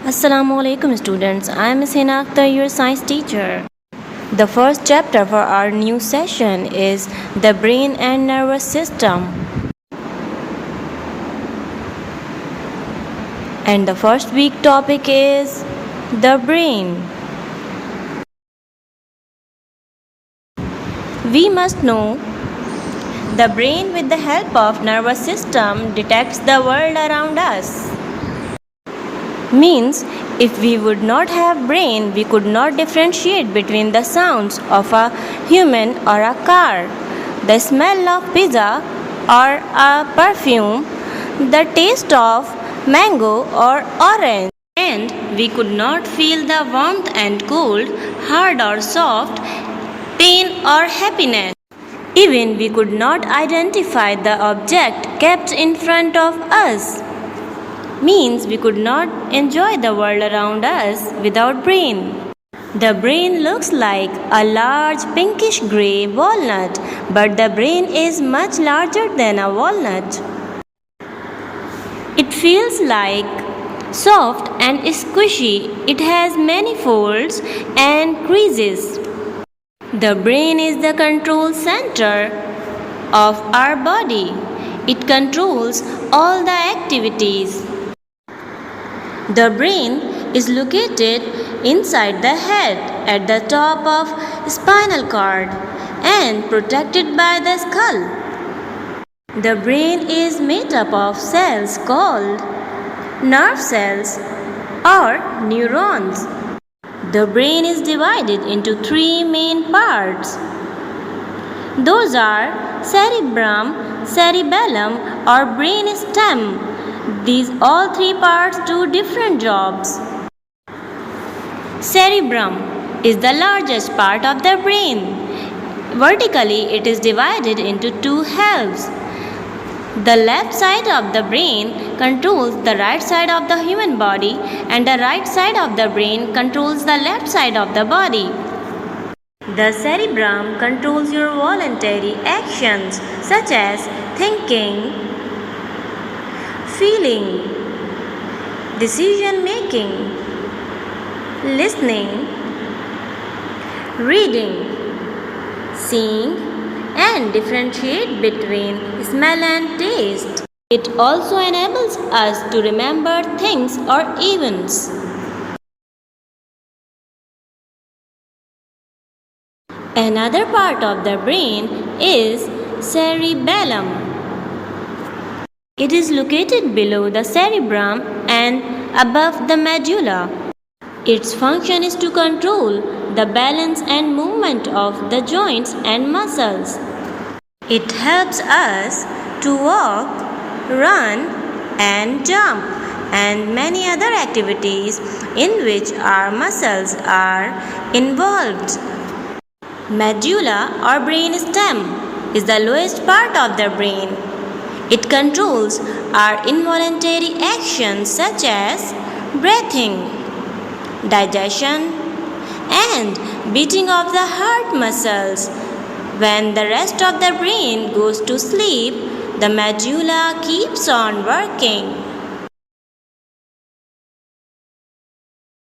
Assalamu alaikum students, I am Hina Akhter, your science teacher. The first chapter for our new session is the brain and nervous system. And the first week topic is the brain. We must know the brain with the help of nervous system detects the world around us. Means if we would not have brain, we could not differentiate between the sounds of a human or a car, the smell of pizza or a perfume, the taste of mango or orange, and we could not feel the warmth and cold, hard or soft, pain or happiness. Even we could not identify the object kept in front of us. Means we could not enjoy the world around us without brain. The brain looks like a large pinkish grey walnut, but the brain is much larger than a walnut. It feels like soft and squishy. It has many folds and creases. The brain is the control center of our body. It controls all the activities. The brain is located inside the head at the top of spinal cord and protected by the skull. The brain is made up of cells called nerve cells or neurons. The brain is divided into three main parts. Those are cerebrum, cerebellum or brain stem. These all three parts do different jobs. Cerebrum is the largest part of the brain. Vertically, it is divided into two halves. The left side of the brain controls the right side of the human body, and the right side of the brain controls the left side of the body. The cerebrum controls your voluntary actions such as thinking, feeling, decision making, listening, reading, seeing, and differentiate between smell and taste. It also enables us to remember things or events. Another part of the brain is cerebellum. It is located below the cerebrum and above the medulla. Its function is to control the balance and movement of the joints and muscles. It helps us to walk, run, and jump, and many other activities in which our muscles are involved. Medulla or brain stem is the lowest part of the brain. It controls our involuntary actions such as breathing, digestion, and beating of the heart muscles. When the rest of the brain goes to sleep, the medulla keeps on working.